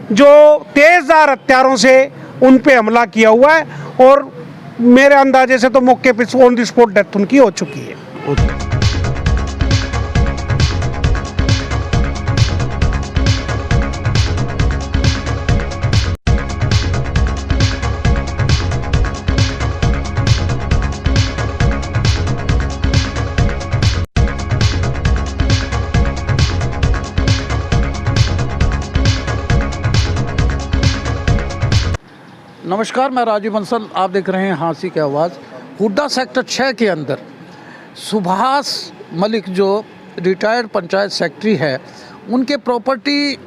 जो तेजधार हथियारों से उन पे हमला किया हुआ है और मेरे अंदाजे से तो मौके पे ऑन द स्पॉट डेथ उनकी हो चुकी है। नमस्कार, मैं राजीव बंसल, आप देख रहे हैं हाँसी की आवाज़। हुड्डा सेक्टर 6 के अंदर सुभाष मलिक जो रिटायर्ड पंचायत सेक्रेटरी है, उनके प्रॉपर्टी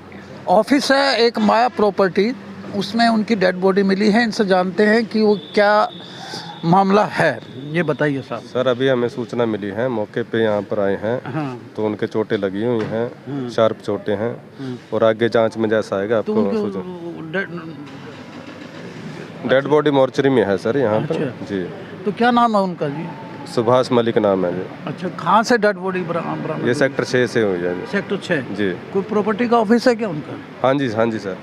ऑफिस है एक माया प्रॉपर्टी, उसमें उनकी डेड बॉडी मिली है। इनसे जानते हैं कि वो क्या मामला है, ये बताइए साहब। सर अभी हमें सूचना मिली है, मौके पे यहाँ पर आए हैं। हाँ। तो उनके चोटें लगी हुई हैं, शार्प चोटें हैं और आगे जांच में जैसा आएगा आपको सूचना। डेड बॉडी मॉर्चरी में है सर यहाँ पर। जी। तो क्या नाम है उनका जी? सुभाष मलिक नाम है जी। अच्छा, कहाँ से डेड बॉडी बरामद? ये सेक्टर 6 से हुई है जी। सेक्टर 6 जी। कोई प्रॉपर्टी का ऑफिस है क्या उनका? हाँ जी सर।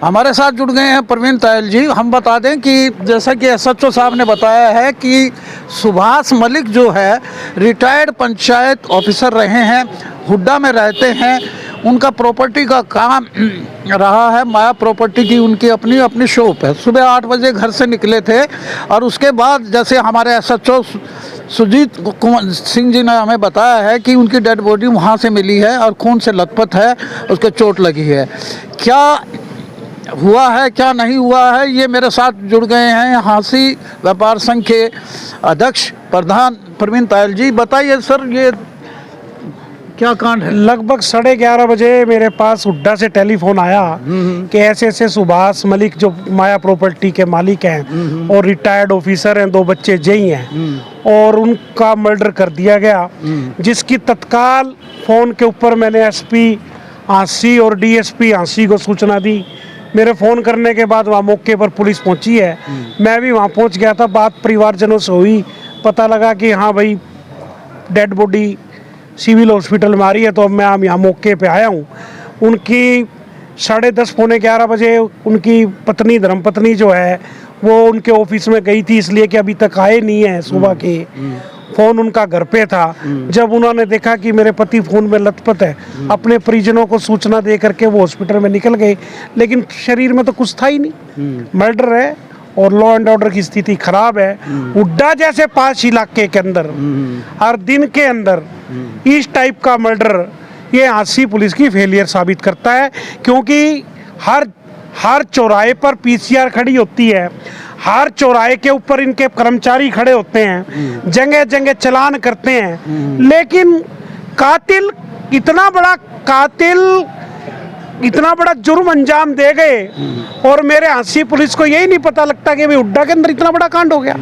हमारे साथ जुड़ गए हैं प्रवीण तायल जी। हम बता दें कि जैसा कि SHO साहब ने बताया है कि सुभाष मलिक जो है रिटायर्ड पंचायत ऑफिसर रहे हैं, हुड्डा में रहते हैं। उनका प्रॉपर्टी का काम रहा है, माया प्रॉपर्टी की उनकी अपनी शॉप है। सुबह 8 बजे घर से निकले थे और उसके बाद जैसे हमारे SHO सुजीत सिंह जी ने हमें बताया है कि उनकी डेड बॉडी वहाँ से मिली है और खून से लथपथ है, उसके चोट लगी है। क्या हुआ है क्या नहीं हुआ है, ये मेरे साथ जुड़ गए हैं हाँसी व्यापार संघ के अध्यक्ष प्रधान प्रवीण तायल जी। बताइए सर, ये क्या कांड है? लगभग 11:30 बजे मेरे पास हुड्डा से टेलीफोन आया कि ऐसे सुभाष मलिक जो माया प्रॉपर्टी के मालिक हैं और रिटायर्ड ऑफिसर हैं, 2 बच्चे जेई हैं और उनका मर्डर कर दिया गया। जिसकी तत्काल फ़ोन के ऊपर मैंने SP हाँसी और DSP हाँसी को सूचना दी। मेरे फ़ोन करने के बाद वहाँ मौके पर पुलिस पहुँची है। मैं भी वहाँ पहुँच गया था। बात परिवारजनों से हुई, पता लगा कि हाँ भाई डेड बॉडी सिविल हॉस्पिटल में आ रही है। तो अब मैं यहाँ मौके पे आया हूँ। उनकी 10:30 पौने 11 बजे उनकी पत्नी धर्मपत्नी जो है वो उनके ऑफिस में गई थी, इसलिए कि अभी तक आए नहीं है। सुबह के फ़ोन उनका घर पे था। जब उन्होंने देखा कि मेरे पति फ़ोन में लथपथ है, अपने परिजनों को सूचना दे करके वो हॉस्पिटल में निकल गए, लेकिन शरीर में तो कुछ था ही नहीं। मर्डर है और लॉ एंड ऑर्डर की स्थिति खराब है। हुड्डा जैसे पास इलाके के अंदर हर दिन के अंदर इस टाइप का मर्डर, ये हाँसी पुलिस की फेलियर साबित करता है। क्योंकि हर चौराहे पर PCR खड़ी होती है, हर चौराहे के ऊपर इनके कर्मचारी खड़े होते हैं, जगह जगह चलान करते हैं, लेकिन कातिल इतना बड़ा जुर्म अंजाम दे गए और मेरे हाँसी पुलिस को यही नहीं पता लगता कि भाई हुड्डा के अंदर इतना बड़ा कांड हो गया।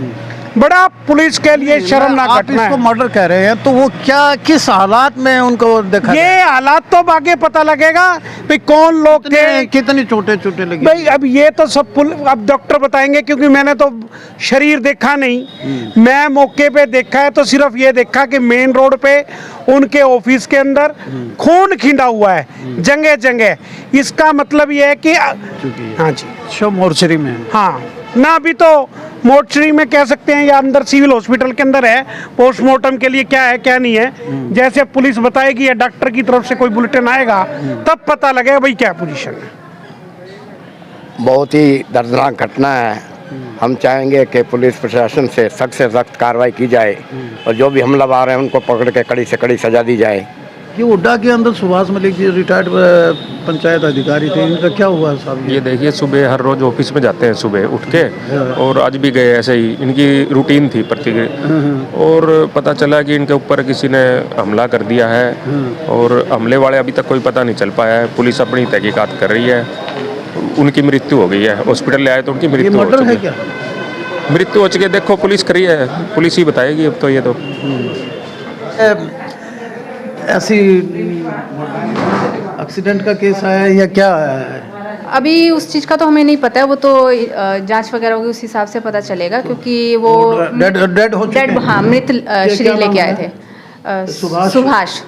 बड़ा पुलिस के लिए शर्मनाक घटना है। इसको मर्डर कह रहे हैं तो वो क्या, किस हालात में उनको देखा? ये हालात तो आगे पता लगेगा भाई कौन लोग थे, कितनी चोटें लगी भाई। अब ये तो सब अब डॉक्टर बताएंगे, क्योंकि मैंने तो शरीर देखा नहीं। मैं मौके पे देखा है तो सिर्फ ये देखा कि मेन रोड पे उनके ऑफिस के अंदर खून खिंडा हुआ है जगह जगह। इसका मतलब ये है कि हाँ जी, शव मोर्चरी में। हाँ ना, अभी तो मोर्चरी में कह सकते हैं या अंदर सिविल हॉस्पिटल के अंदर है। पोस्टमार्टम के लिए क्या है क्या नहीं है, जैसे पुलिस बताएगी या डॉक्टर की तरफ से कोई बुलेटिन आएगा तब पता लगेगा भाई क्या पोजीशन है। बहुत ही दर्दनाक घटना है। हम चाहेंगे कि पुलिस प्रशासन से सख्त कार्रवाई की जाए और जो भी हमलावर हैं उनको पकड़ के कड़ी से कड़ी सजा दी जाए। ये हुड्डा के अंदर सुभाष मलिक जी रिटायर्ड पंचायत अधिकारी थे, इनका क्या हुआ साहब? ये देखिए, सुबह हर रोज ऑफिस में जाते हैं सुबह उठ के, और आज भी गए ऐसे ही। इनकी रूटीन थी और पता चला कि इनके ऊपर किसी ने हमला कर दिया है और हमले वाले अभी तक कोई पता नहीं चल पाया है। पुलिस अपनी तहकीकात कर रही है। उनकी मृत्यु हो गई है, हॉस्पिटल ले आए तो उनकी मृत्यु हो चुकी है। क्या मृत्यु हो चुकी है, देखो पुलिस करी है, पुलिस ही बताएगी अब तो। ये तो ऐसी एक्सीडेंट का केस आया है या क्या है? अभी उस चीज़ का तो हमें नहीं पता है, वो तो जांच वगैरह होगी, उस हिसाब से पता चलेगा। क्योंकि वो डेड हो चुके हैं। हाँ, मृत शरीर लेके आए थे। सुभाष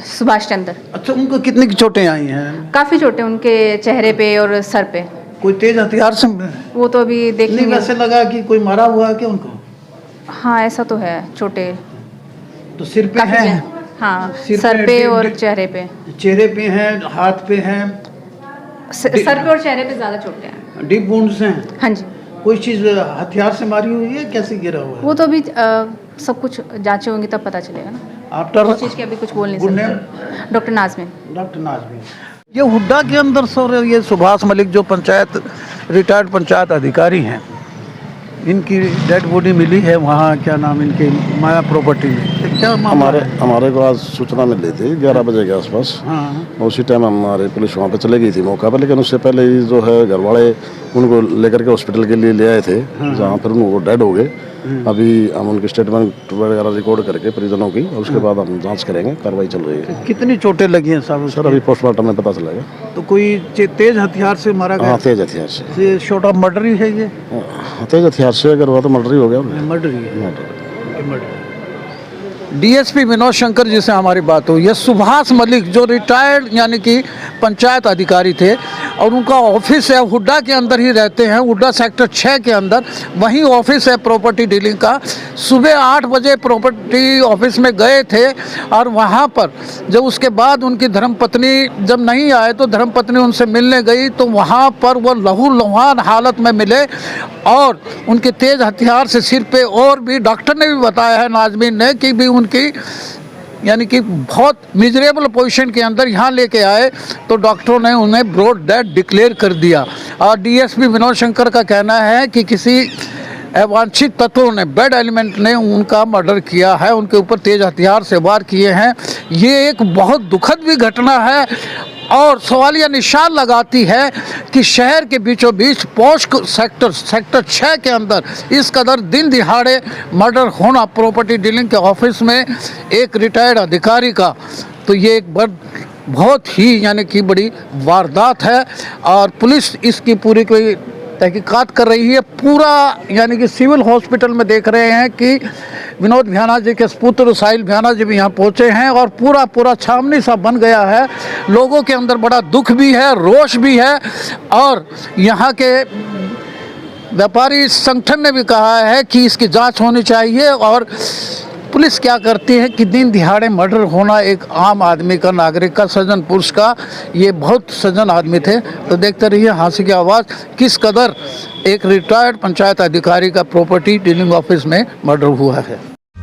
सुभाष चंद्र। अच्छा, उनको कितनी की चोटें आई हैं? काफी चोटें उनके चेहरे पे और सर पे। कोई तेज हथियार से? वो तो अभी नहीं, देखेंगे। वैसे लगा कि कोई मारा हुआ है क्या उनको? हाँ ऐसा तो है, चोटें तो सिर पे काफी है? हैं। हाँ सिर सर पे, पे और चेहरे पे। चेहरे पे हैं, हाथ पे हैं, सर पे और चेहरे पे ज्यादा चोटें हैं। डीप वुंड्स हैं? हाँ जी। कोई चीज हथियार से मारी हुई है, कैसे गिरा हुआ है? वो तो अभी सब कुछ जांचे होंगी तब पता चलेगा ना। आफ्टर उस चीज के अभी कुछ बोल नहीं गुड सकते। डॉक्टर नाज़मीन। डॉक्टर नाज़मीन। ये हुड्डा के अंदर सर, ये सुभाष मलिक जो पंचायत रिटायर्ड पंचायत अधिकारी हैं, इनकी डेड बॉडी मिली है वहाँ, क्या नाम इनके, माया प्रॉपर्टी में। ये क्या मामला है? हमारे को आज सूचना मिल रही थी 11 बजे के आसपास। हाँ, उसी टाइम हमारी पुलिस वहाँ पे चले गई थी मौका पर, लेकिन उससे पहले ही जो है घर वाले उनको लेकर के हॉस्पिटल के लिए ले आए थे, जहाँ पर उनको डेड हो गए। अभी हम उनकी स्टेटमेंट वगैरह रिकॉर्ड करके परिजनों की, और उसके बाद हम जांच करेंगे, कार्रवाई चल रही है। कितनी चोटें लगी हैं साहब? सर अभी पोस्टमार्टम में पता चलेगा। तो कोई तेज हथियार से मारा गया? हाँ, तेज हथियार से। ये शॉर्ट ऑफ मर्डर ही है ये? तेज हथियार से अगर हुआ तो मर्डर ही हो गया। मर्डर ही है। डीएसपी विनोद शंकर जी से हमारी बात हुई। ये सुभाष मलिक जो रिटायर्ड यानी कि पंचायत अधिकारी थे, और उनका ऑफिस है हुड्डा के अंदर ही रहते हैं, हुड्डा सेक्टर 6 के अंदर, वहीं ऑफिस है प्रॉपर्टी डीलिंग का। सुबह 8 बजे प्रॉपर्टी ऑफिस में गए थे, और वहाँ पर जब उसके बाद उनकी धर्मपत्नी जब नहीं आए तो धर्मपत्नी उनसे मिलने गई, तो वहाँ पर वो लहूलुहान हालत में मिले, और उनके तेज हथियार से सिर पे, और भी डॉक्टर ने भी बताया है नाज़मीन ने कि भी उनकी यानी कि बहुत मिजरेबल पोजीशन के अंदर यहाँ लेके आए, तो डॉक्टरों ने उन्हें ब्रॉड डेड डिक्लेयर कर दिया। और डीएसपी विनोद शंकर का कहना है कि किसी अवांछित तत्वों ने, बैड एलिमेंट ने उनका मर्डर किया है, उनके ऊपर तेज हथियार से वार किए हैं। ये एक बहुत दुखद भी घटना है, और सवालिया निशान लगाती है कि शहर के बीचों बीच पॉश सेक्टर 6 के अंदर इस कदर दिन दिहाड़े मर्डर होना प्रॉपर्टी डीलिंग के ऑफिस में एक रिटायर्ड अधिकारी का, तो ये एक बहुत ही यानी कि बड़ी वारदात है। और पुलिस इसकी पूरी कोई तहकीकात कर रही है। पूरा यानी कि सिविल हॉस्पिटल में देख रहे हैं कि विनोद भ्याना जी के पुत्र साहिल भ्याना जी भी यहाँ पहुँचे हैं, और पूरा छावनी सा बन गया है। लोगों के अंदर बड़ा दुख भी है, रोष भी है, और यहाँ के व्यापारी संगठन ने भी कहा है कि इसकी जांच होनी चाहिए। और पुलिस क्या करती है कि दिन दिहाड़े मर्डर होना एक आम आदमी का, नागरिक का, सज्जन पुरुष का, ये बहुत सज्जन आदमी थे। तो देखते रहिए हंसी की आवाज़, किस कदर एक रिटायर्ड पंचायत अधिकारी का प्रॉपर्टी डीलिंग ऑफिस में मर्डर हुआ है।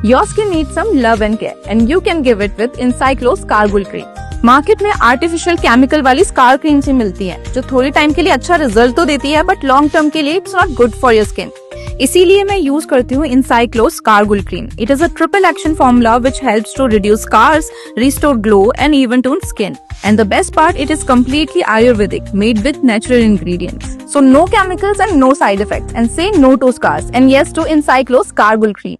Your skin needs some love and care, and you can give it with Encyclos Cargul Cream. Market में आर्टिफिशियल केमिकल वाली स्कार क्रीम से मिलती है, जो थोड़े टाइम के लिए अच्छा रिजल्ट तो देती है, बट लॉन्ग टर्म के लिए it's not good for your skin. इसीलिए मैं यूज करती हूँ Encyclos Cargul Cream. It is a triple action formula which helps to reduce scars, restore glow, and even tone skin. And the best part, it is completely Ayurvedic, made with natural ingredients. So no chemicals and no side effects. And say no to scars and yes to Encyclos Cargul Cream.